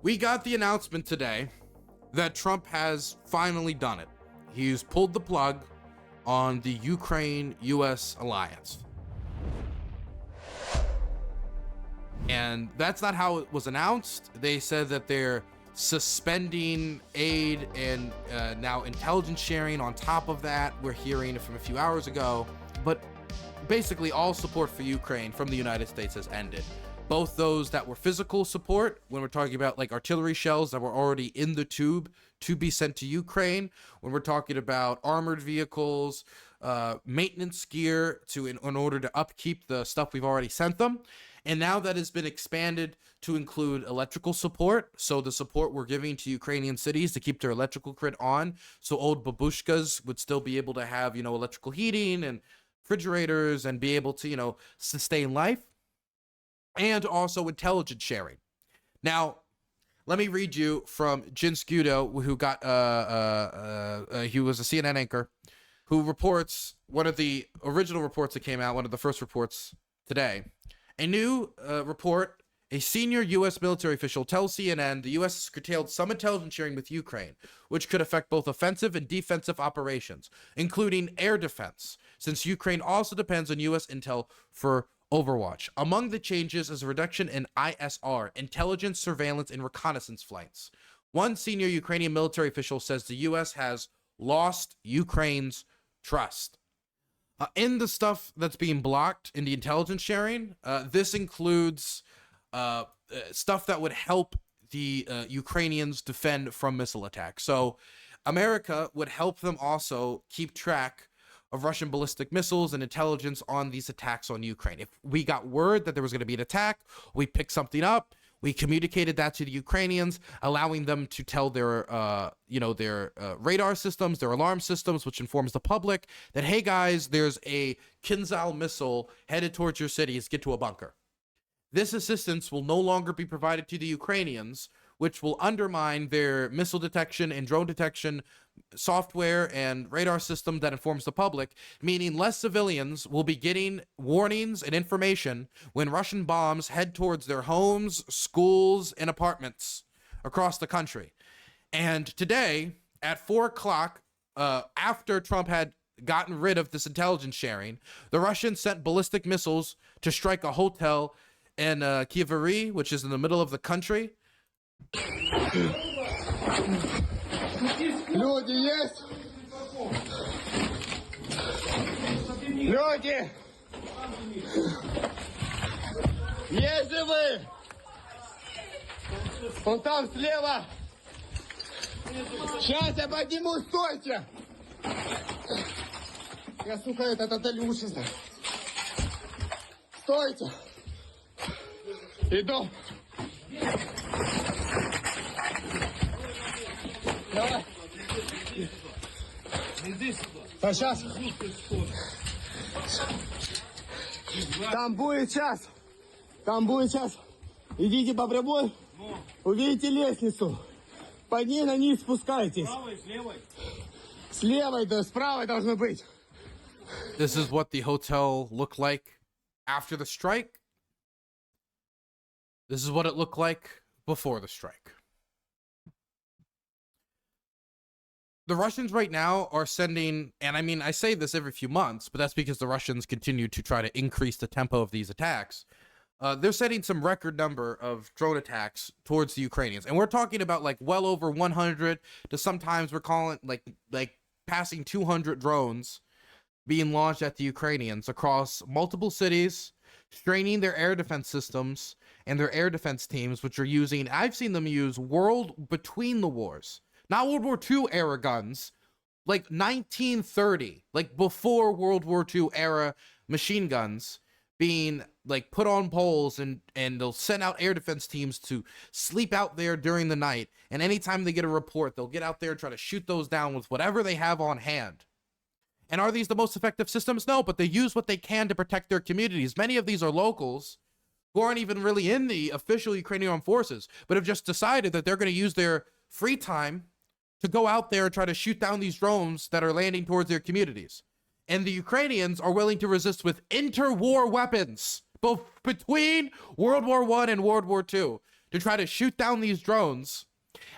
We got the announcement today that Trump has finally done it. He's pulled the plug on the Ukraine-US alliance. And that's not how it was announced. They said that they're suspending aid and now intelligence sharing on top of that. We're hearing from a few hours ago. But basically all support for Ukraine from the United States has ended. Both those that were physical support, when we're talking about like artillery shells that were already in the tube to be sent to Ukraine, when we're talking about armored vehicles, maintenance gear in order to upkeep the stuff we've already sent them. And now that has been expanded to include electrical support. So the support we're giving to Ukrainian cities to keep their electrical grid on. So old babushkas would still be able to have, electrical heating and refrigerators and be able to, sustain life. And also intelligence sharing. Now, let me read you from Jin Scudo, who got, he was a CNN anchor, who reports one of the original reports that came out, one of the first reports today. A new report, a senior U.S. military official tells CNN the U.S. has curtailed some intelligence sharing with Ukraine, which could affect both offensive and defensive operations, including air defense, since Ukraine also depends on U.S. intel for Overwatch. Among the changes is a reduction in ISR, intelligence, surveillance, and reconnaissance flights. One senior Ukrainian military official says the U.S. has lost Ukraine's trust. In the stuff that's being blocked in the intelligence sharing, this includes stuff that would help the Ukrainians defend from missile attacks. So America would help them also keep track of Russian ballistic missiles and intelligence on these attacks on Ukraine. If we got word that there was going to be an attack, we picked something up, we communicated that to the Ukrainians, allowing them to tell their, their radar systems, their alarm systems, which informs the public that, hey guys, there's a Kinzhal missile headed towards your cities, get to a bunker. This assistance will no longer be provided to the Ukrainians, which will undermine their missile detection and drone detection software and radar system that informs the public, meaning less civilians will be getting warnings and information when Russian bombs head towards their homes, schools, and apartments across the country. And today, at 4 o'clock, after Trump had gotten rid of this intelligence sharing, the Russians sent ballistic missiles to strike a hotel in Kyiv, which is in the middle of the country. Люди есть? Люди! Есть ли вы? Он там слева! Сейчас я подниму, стойте! Я, сука, этот отель лучше знаю. Стойте! Иду! Давай. А сейчас. Там будет час. Там будет час. Идите по прямой. Увидите лестницу. По ней на низ спускайтесь. Правой, с левой? С левой, да, с правой должно быть. This is what the hotel looked like after the strike. This is what it looked like before the strike. The Russians right now are sending, and I mean, I say this every few months, but that's because the Russians continue to try to increase the tempo of these attacks. They're sending some record number of drone attacks towards the Ukrainians. And we're talking about like well over 100 to sometimes we're calling like passing 200 drones being launched at the Ukrainians across multiple cities, straining their air defense systems and their air defense teams, which are using, I've seen them use between the wars. Not World War II era guns, like 1930, like before World War II era machine guns being like put on poles, and they'll send out air defense teams to sleep out there during the night. And anytime they get a report, they'll get out there and try to shoot those down with whatever they have on hand. And are these the most effective systems? No, but they use what they can to protect their communities. Many of these are locals who aren't even really in the official Ukrainian armed forces, but have just decided that they're going to use their free time to go out there and try to shoot down these drones that are landing towards their communities. And the Ukrainians are willing to resist with interwar weapons, both between World War I and World War II, to try to shoot down these drones,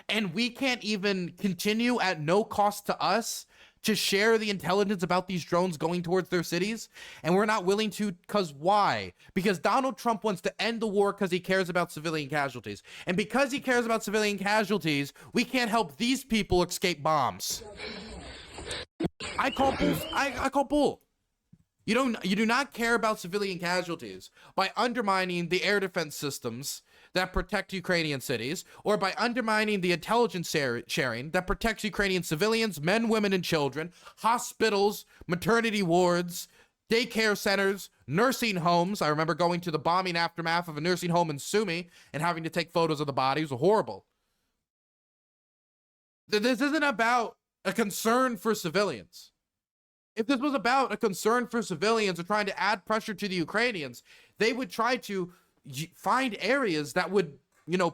and we can't even continue at no cost to us to share the intelligence about these drones going towards their cities, and we're not willing to, because why? Because Donald Trump wants to end the war because he cares about civilian casualties. And because he cares about civilian casualties, we can't help these people escape bombs. I call bull. I call bull. You do not care about civilian casualties by undermining the air defense systems that protect Ukrainian cities, or by undermining the intelligence sharing that protects Ukrainian civilians, men, women, and children, hospitals, maternity wards, daycare centers, nursing homes. I remember going to the bombing aftermath of a nursing home in Sumy and having to take photos of the bodies. It was horrible. This isn't about a concern for civilians. If this was about a concern for civilians or trying to add pressure to the Ukrainians, they would try to find areas that would,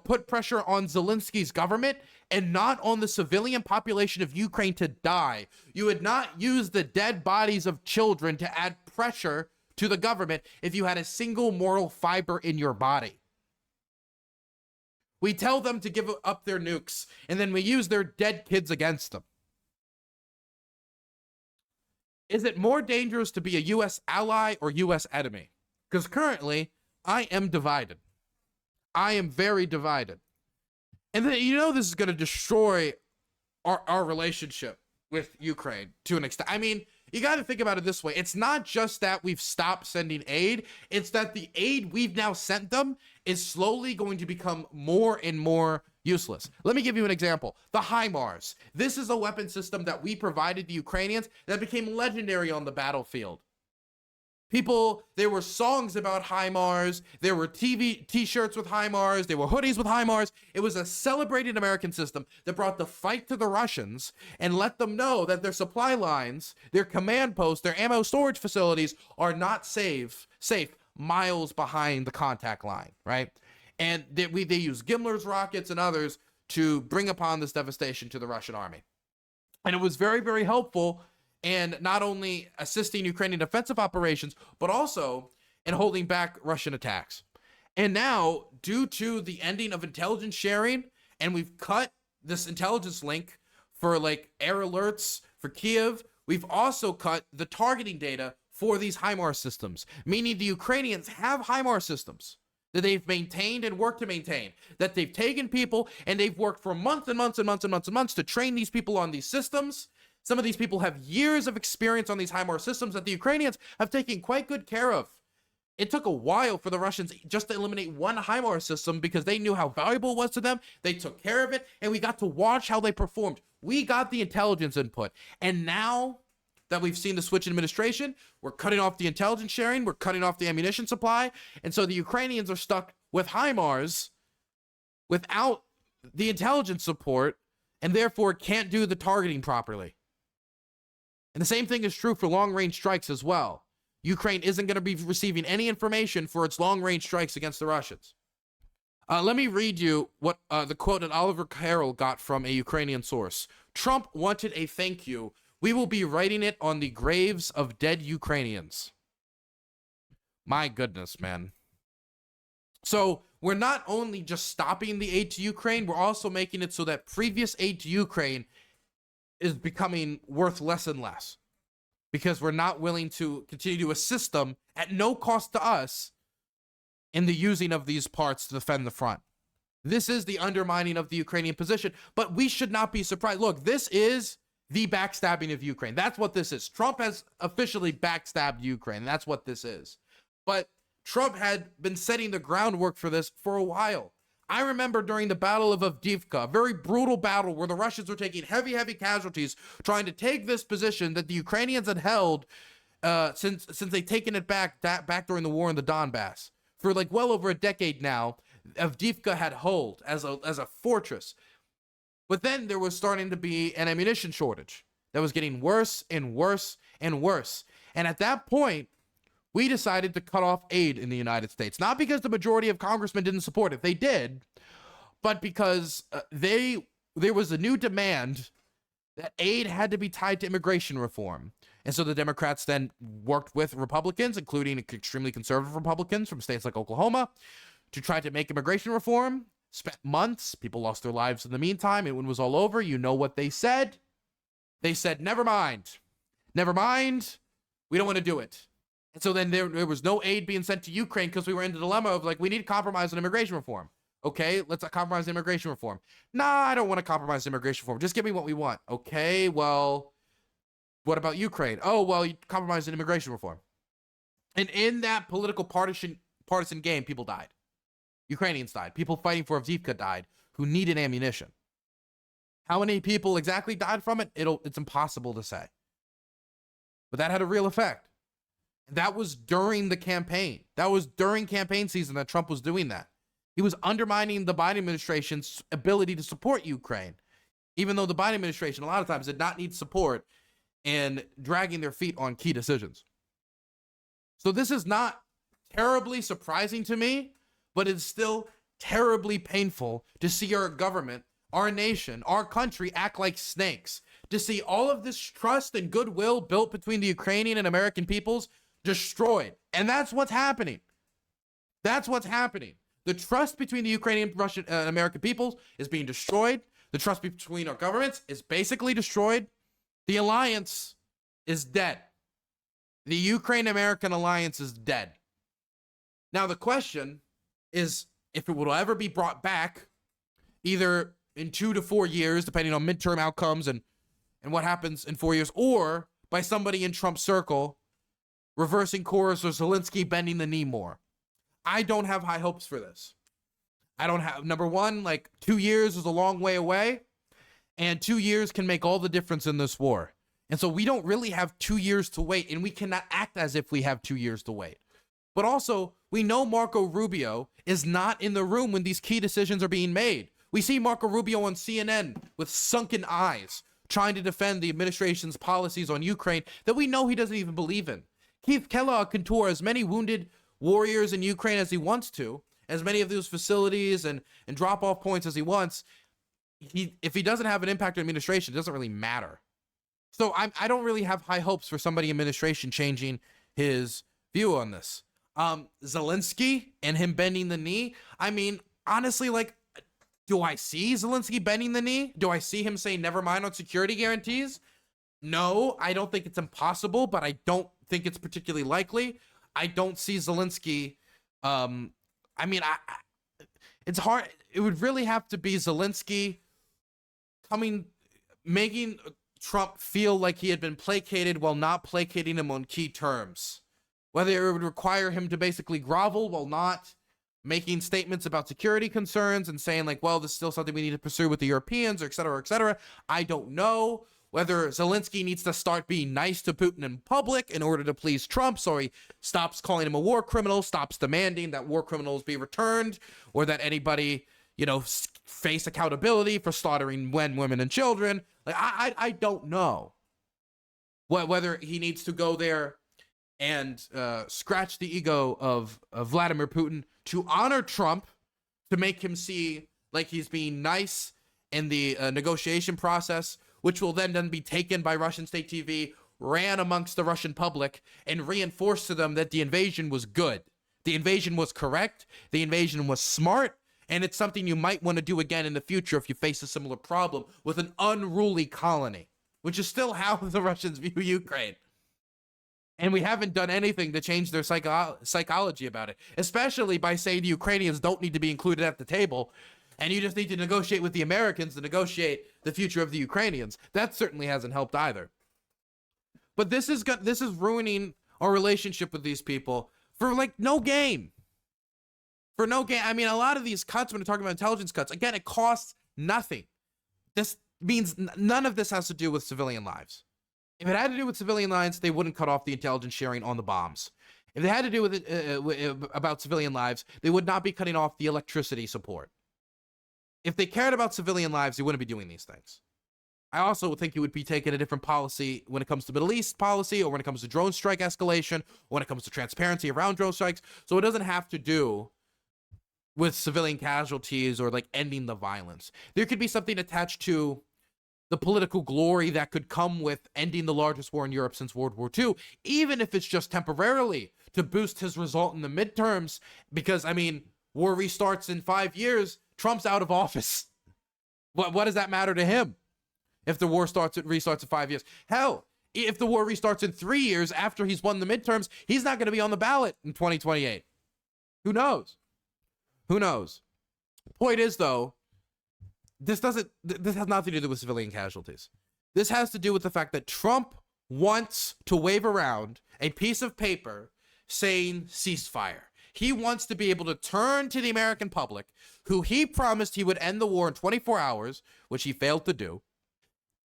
put pressure on Zelensky's government and not on the civilian population of Ukraine to die. You would not use the dead bodies of children to add pressure to the government if you had a single moral fiber in your body. We tell them to give up their nukes, and then we use their dead kids against them. Is it more dangerous to be a U.S. ally or U.S. enemy? Because currently, I am divided. I am very divided. And then, this is going to destroy our relationship with Ukraine to an extent. I mean, you got to think about it this way. It's not just that we've stopped sending aid. It's that the aid we've now sent them is slowly going to become more and more useless. Let me give you an example. The HIMARS. This is a weapon system that we provided the Ukrainians that became legendary on the battlefield. There were songs about HIMARS. There were t-shirts with HIMARS. There were hoodies with HIMARS. It was a celebrated American system that brought the fight to the Russians and let them know that their supply lines, their command posts, their ammo storage facilities are not safe miles behind the contact line, right? And they use Gimler's rockets and others to bring upon this devastation to the Russian army. And it was very, very helpful in not only assisting Ukrainian defensive operations, but also in holding back Russian attacks. And now, due to the ending of intelligence sharing, and we've cut this intelligence link for air alerts for Kiev, we've also cut the targeting data for these HIMARS systems, meaning the Ukrainians have HIMARS systems that they've maintained and worked to maintain, that they've taken people and they've worked for months and months and months and months and months to train these people on these systems. Some of these people have years of experience on these HIMARS systems that the Ukrainians have taken quite good care of. It took a while for the Russians just to eliminate one HIMARS system because they knew how valuable it was to them. They took care of it, and we got to watch how they performed. We got the intelligence input. And now that we've seen the switch in administration, we're cutting off the intelligence sharing, we're cutting off the ammunition supply, and so the Ukrainians are stuck with HIMARS without the intelligence support, and therefore can't do the targeting properly. And the same thing is true for long-range strikes as well. Ukraine isn't going to be receiving any information for its long-range strikes against the Russians. Let me read you what the quote that Oliver Carroll got from a Ukrainian source. Trump wanted a thank you. We will be writing it on the graves of dead Ukrainians. My goodness, man. So we're not only just stopping the aid to Ukraine, we're also making it so that previous aid to Ukraine is becoming worth less and less because we're not willing to continue to assist them at no cost to us in the using of these parts to defend the front. This is the undermining of the Ukrainian position, but we should not be surprised. Look, this is the backstabbing of Ukraine. That's what this is. Trump has officially backstabbed Ukraine. That's what this is. But Trump had been setting the groundwork for this for a while. I remember during the Battle of Avdiivka, a very brutal battle where the Russians were taking heavy casualties, trying to take this position that the Ukrainians had held since they'd taken it back during the war in the Donbass. For well over a decade now, Avdiivka had held as a fortress. But then there was starting to be an ammunition shortage that was getting worse and worse and worse. And at that point, we decided to cut off aid in the United States. Not because the majority of congressmen didn't support it. They did. But because there was a new demand that aid had to be tied to immigration reform. And so the Democrats then worked with Republicans, including extremely conservative Republicans from states like Oklahoma, to try to make immigration reform spent months. People lost their lives in the meantime. And when it was all over, you know what they said? They said, never mind. Never mind. We don't want to do it. And so then there was no aid being sent to Ukraine because we were in the dilemma of like, we need to compromise on immigration reform. Okay, let's compromise immigration reform. Nah, I don't want to compromise immigration reform. Just give me what we want. Okay, well, what about Ukraine? Oh, well, you compromise in immigration reform. And in that political partisan game, people died. Ukrainians died. People fighting for Avdiivka died who needed ammunition. How many people exactly died from it? It's impossible to say. But that had a real effect. That was during the campaign. That was during campaign season that Trump was doing that. He was undermining the Biden administration's ability to support Ukraine, even though the Biden administration a lot of times did not need support and dragging their feet on key decisions. So this is not terribly surprising to me, but it's still terribly painful to see our government, our nation, our country act like snakes, to see all of this trust and goodwill built between the Ukrainian and American peoples destroyed. And that's what's happening. That's what's happening. The trust between the Ukrainian, Russian, and American peoples is being destroyed. The trust between our governments is basically destroyed. The alliance is dead. The Ukraine-American alliance is dead. Now, the question is if it will ever be brought back, either in 2 to 4 years, depending on midterm outcomes and what happens in 4 years, or by somebody in Trump's circle reversing course or Zelensky bending the knee more. I don't have high hopes for this. I don't have, number one, like 2 years is a long way away, and 2 years can make all the difference in this war. And so we don't really have 2 years to wait, and we cannot act as if we have 2 years to wait. But also, we know Marco Rubio is not in the room when these key decisions are being made. We see Marco Rubio on CNN with sunken eyes, trying to defend the administration's policies on Ukraine that we know he doesn't even believe in. Keith Kellogg can tour as many wounded warriors in Ukraine as he wants to, as many of those facilities and drop-off points as he wants. If he doesn't have an impact on administration, it doesn't really matter. So I don't really have high hopes for somebody in administration changing his view on this. Zelensky and him bending the knee. I mean, honestly, like, do I see Zelensky bending the knee? Do I see him saying never mind on security guarantees? No, I don't think it's impossible, but I don't think it's particularly likely. I don't see Zelensky. It's hard. It would really have to be Zelensky making Trump feel like he had been placated while not placating him on key terms. Whether it would require him to basically grovel while not making statements about security concerns and saying like, well, this is still something we need to pursue with the Europeans, or et cetera, et cetera. I don't know. Whether Zelensky needs to start being nice to Putin in public in order to please Trump, so he stops calling him a war criminal, stops demanding that war criminals be returned, or that anybody, face accountability for slaughtering men, women, and children. Like, I don't know whether he needs to go there and scratch the ego of Vladimir Putin to honor Trump, to make him see like he's being nice in the negotiation process, which will then be taken by Russian state TV, ran amongst the Russian public, and reinforced to them that the invasion was good. The invasion was correct. The invasion was smart. And it's something you might want to do again in the future if you face a similar problem with an unruly colony, which is still how the Russians view Ukraine. And we haven't done anything to change their psychology about it, especially by saying the Ukrainians don't need to be included at the table, and you just need to negotiate with the Americans to negotiate the future of the Ukrainians. That certainly hasn't helped either. But this is ruining our relationship with these people for like no gain. For no gain. I mean, a lot of these cuts, when we're talking about intelligence cuts, again, it costs nothing. This means none of this has to do with civilian lives. If it had to do with civilian lives, they wouldn't cut off the intelligence sharing on the bombs. If they had to do with it about civilian lives, they would not be cutting off the electricity support. If they cared about civilian lives, they wouldn't be doing these things. I also think you would be taking a different policy when it comes to Middle East policy, or when it comes to drone strike escalation, or when it comes to transparency around drone strikes. So it doesn't have to do with civilian casualties or like ending the violence. There could be something attached to the political glory that could come with ending the largest war in Europe since World War II, even if it's just temporarily to boost his result in the midterms. Because, I mean, war restarts in 5 years Trump's out of office. What does that matter to him if the war restarts in 5 years? Hell, if the war restarts in 3 years after he's won the midterms, he's not going to be on the ballot in 2028. Who knows? Who knows? Point is, though, this has nothing to do with civilian casualties. This has to do with the fact that Trump wants to wave around a piece of paper saying ceasefire. He wants to be able to turn to the American public, who he promised he would end the war in 24 hours, which he failed to do.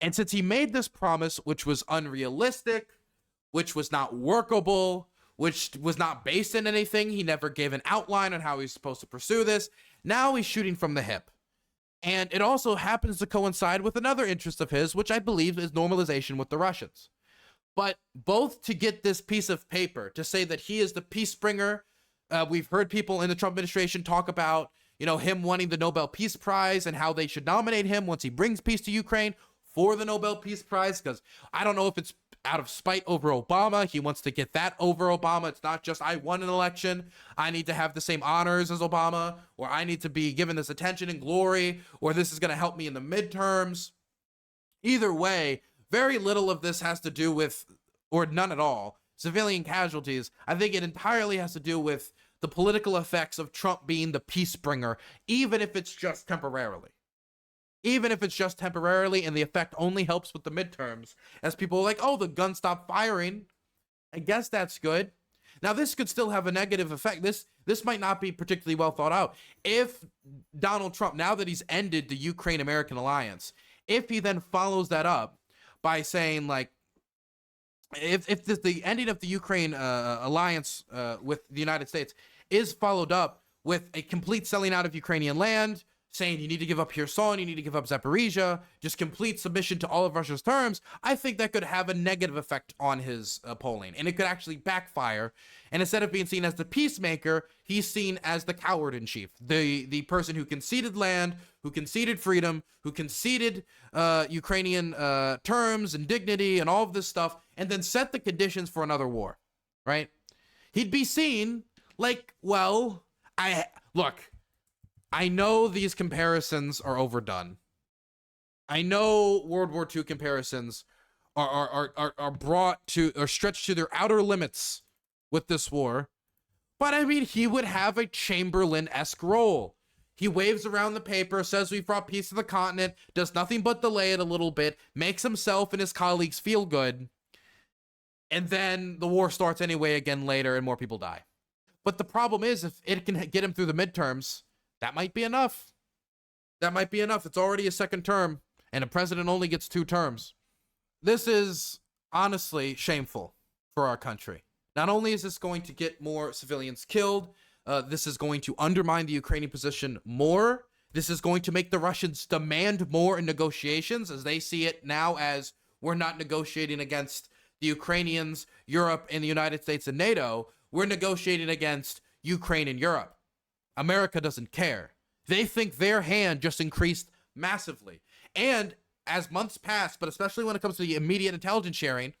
And since he made this promise, which was unrealistic, which was not workable, which was not based in anything, he never gave an outline on how he's supposed to pursue this. Now he's shooting from the hip. And it also happens to coincide with another interest of his, which I believe is normalization with the Russians. But both to get this piece of paper to say that he is the peace bringer, we've heard people in the Trump administration talk about, him wanting the Nobel Peace Prize and how they should nominate him once he brings peace to Ukraine for the Nobel Peace Prize, because I don't know if it's out of spite over Obama. He wants to get that over Obama. It's not just I won an election, I need to have the same honors as Obama, or I need to be given this attention and glory, or this is going to help me in the midterms. Either way, very little of this has to do with, or none at all, civilian casualties. I think it entirely has to do with the political effects of Trump being the peace bringer, even if it's just temporarily. Even if it's just temporarily, and the effect only helps with the midterms, as people are like, oh, the gun stopped firing. I guess that's good. Now, this could still have a negative effect. This might not be particularly well thought out. If Donald Trump, now that he's ended the Ukraine-American alliance, if he then follows that up by saying, like, if the ending of the Ukraine alliance with the United States is followed up with a complete selling out of Ukrainian land, saying you need to give up Kherson, you need to give up Zaporizhia, just complete submission to all of Russia's terms, I think that could have a negative effect on his polling, and it could actually backfire. And instead of being seen as the peacemaker, he's seen as the coward in chief, the person who conceded land, who conceded freedom, who conceded Ukrainian terms and dignity and all of this stuff, and then set the conditions for another war, right? He'd be seen like, well, I know these comparisons are overdone. I know World War II comparisons are brought to, or stretched to their outer limits with this war. But I mean, he would have a Chamberlain-esque role. He waves around the paper, says we've brought peace to the continent, does nothing but delay it a little bit, makes himself and his colleagues feel good, and then the war starts anyway again later and more people die. But the problem is, if it can get him through the midterms, that might be enough. That might be enough. It's already a second term, and a president only gets 2 terms. This is honestly shameful for our country. Not only is this going to get more civilians killed, this is going to undermine the Ukrainian position more. This is going to make the Russians demand more in negotiations, as they see it now as we're not negotiating against the Ukrainians, Europe, and the United States and NATO. We're negotiating against Ukraine and Europe. America doesn't care. They think their hand just increased massively. And as months pass, but especially when it comes to the immediate intelligence sharing,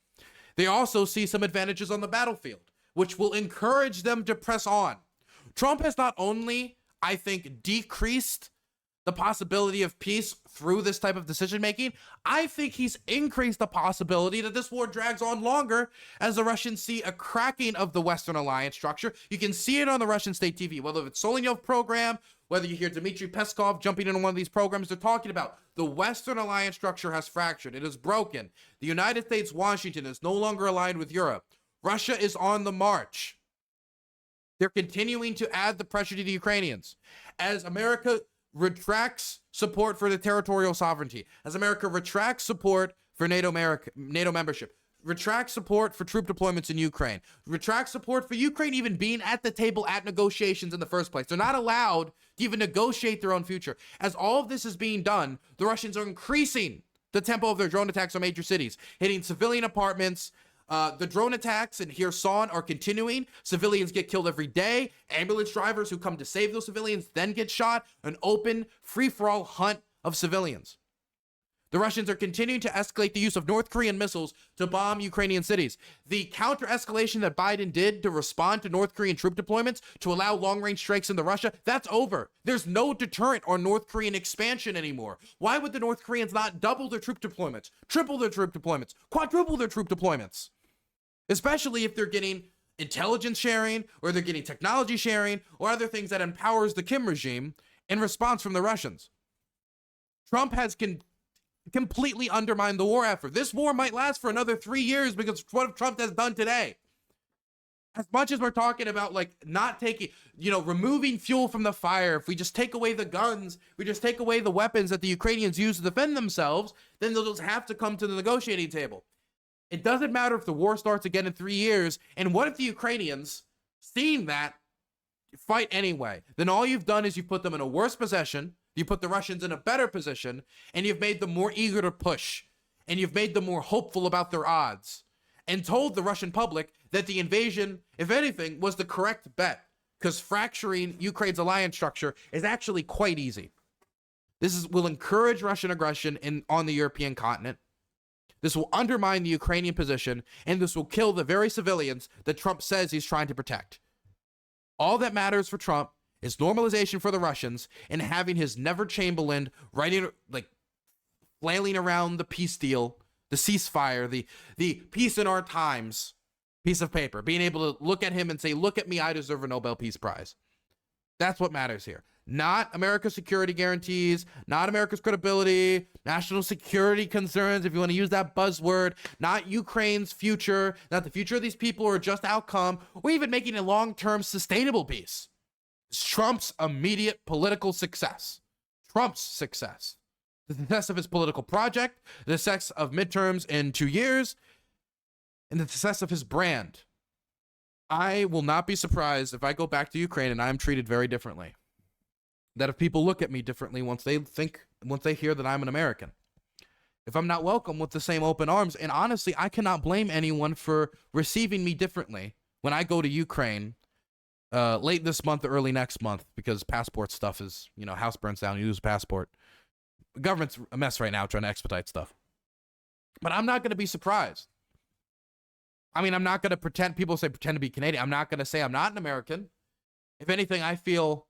they also see some advantages on the battlefield, which will encourage them to press on. Trump has not only, I think, decreased the possibility of peace through this type of decision making, I think he's increased the possibility that this war drags on longer as the Russians see a cracking of the Western alliance structure. You can see it on the Russian state TV, whether it's Solenyov program, whether you hear Dmitry Peskov jumping into one of these programs, they're talking about the Western alliance structure has fractured. It is broken. The United States, Washington is no longer aligned with Europe. Russia is on the march. They're continuing to add the pressure to the Ukrainians. As America retracts support for the territorial sovereignty, as America retracts support for NATO membership, retracts support for troop deployments in Ukraine, retracts support for Ukraine even being at the table at negotiations in the first place. They're not allowed to even negotiate their own future. As all of this is being done, the Russians are increasing the tempo of their drone attacks on major cities, hitting civilian apartments. The drone attacks in Kherson are continuing. Civilians get killed every day. Ambulance drivers who come to save those civilians then get shot. An open, free-for-all hunt of civilians. The Russians are continuing to escalate the use of North Korean missiles to bomb Ukrainian cities. The counter-escalation that Biden did to respond to North Korean troop deployments to allow long-range strikes into Russia, that's over. There's no deterrent on North Korean expansion anymore. Why would the North Koreans not double their troop deployments, triple their troop deployments, quadruple their troop deployments? Especially if they're getting intelligence sharing, or they're getting technology sharing, or other things that empowers the Kim regime in response from the Russians. Trump has completely undermined the war effort. This war might last for another 3 years because of what Trump has done today. As much as we're talking about like not taking, removing fuel from the fire, if we just take away the guns, we just take away the weapons that the Ukrainians use to defend themselves, then they'll just have to come to the negotiating table. It doesn't matter if the war starts again in 3 years. And what if the Ukrainians, seeing that, fight anyway? Then all you've done is you've put them in a worse position. You put the Russians in a better position, and you've made them more eager to push, and you've made them more hopeful about their odds, and told the Russian public that the invasion, if anything, was the correct bet, because fracturing Ukraine's alliance structure is actually quite easy. This will encourage Russian aggression on the European continent. This will undermine the Ukrainian position, and this will kill the very civilians that Trump says he's trying to protect. All that matters for Trump is normalization for the Russians, and having his never Chamberlain flailing around the peace deal, the ceasefire, the peace in our times piece of paper, being able to look at him and say, look at me, I deserve a Nobel Peace Prize. That's what matters here. Not America's security guarantees, not America's credibility, national security concerns, if you want to use that buzzword, not Ukraine's future, not the future of these people or just outcome, or even making a long-term sustainable peace. Trump's immediate political success. Trump's success. The success of his political project, the success of midterms in 2 years, and the success of his brand. I will not be surprised if I go back to Ukraine and I am treated very differently. That if people look at me differently once they hear that I'm an American. If I'm not welcome with the same open arms, and honestly, I cannot blame anyone for receiving me differently when I go to Ukraine late this month or early next month, because passport stuff is, house burns down, you lose a passport. The government's a mess right now trying to expedite stuff. But I'm not going to be surprised. I mean, I'm not going to pretend to be Canadian. I'm not going to say I'm not an American. If anything, I feel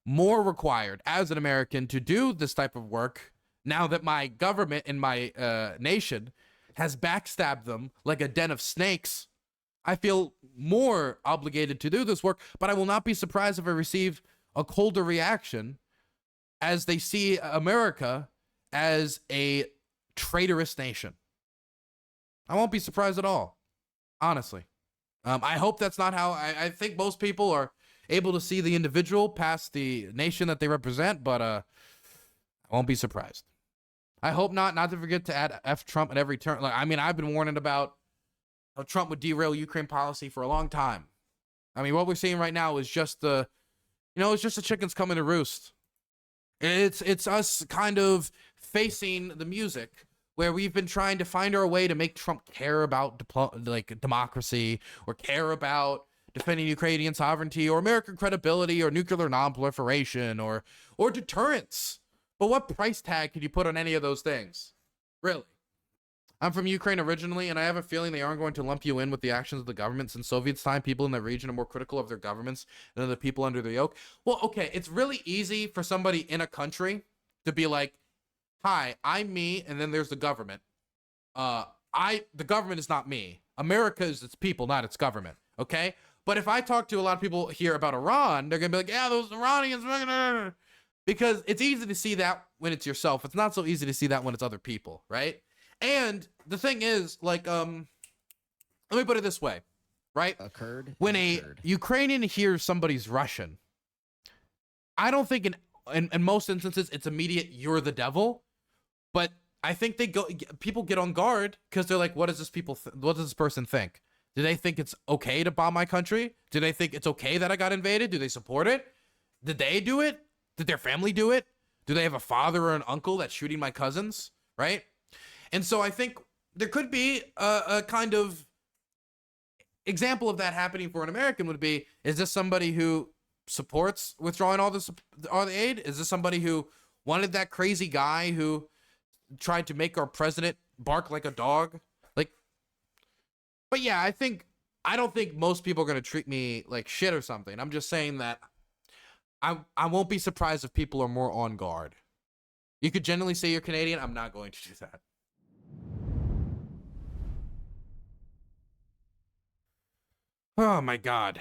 more required as an American to do this type of work now that my government and my nation has backstabbed them like a den of snakes. I feel more obligated to do this work, but I will not be surprised if I receive a colder reaction as they see America as a traitorous nation. I won't be surprised at all, honestly. I hope that's not how, I think most people are able to see the individual past the nation that they represent, but I won't be surprised. I hope not to forget to add F Trump at every turn. I've been warning about how Trump would derail Ukraine policy for a long time. What we're seeing right now is just it's just the chickens coming to roost. It's us kind of facing the music where we've been trying to find our way to make Trump care about democracy, or care about defending Ukrainian sovereignty, or American credibility, or nuclear non-proliferation, or deterrence. But what price tag could you put on any of those things? Really? I'm from Ukraine originally, and I have a feeling they aren't going to lump you in with the actions of the government. Since Soviet's time, people in the region are more critical of their governments than the people under their yoke. Well, okay, it's really easy for somebody in a country to be like, hi, I'm me, and then there's the government. The government is not me. America is its people, not its government, okay? But if I talk to a lot of people here about Iran, they're going to be like, yeah, those Iranians, because it's easy to see that when it's yourself. It's not so easy to see that when it's other people, right? And the thing is, let me put it this way, right? When a Ukrainian hears somebody's Russian, I don't think in most instances it's immediate, you're the devil. But I think people get on guard because they're like, what does this person think? Do they think it's okay to bomb my country? Do they think it's okay that I got invaded? Do they support it? Did they do it? Did their family do it? Do they have a father or an uncle that's shooting my cousins? Right? And so I think there could be a kind of example of that happening for an American would be, is this somebody who supports withdrawing all the aid? Is this somebody who wanted that crazy guy who tried to make our president bark like a dog. Like, but yeah, I don't think most people are going to treat me like shit or something. I'm just saying that I won't be surprised if people are more on guard. You could generally say you're Canadian. I'm not going to do that. Oh my God.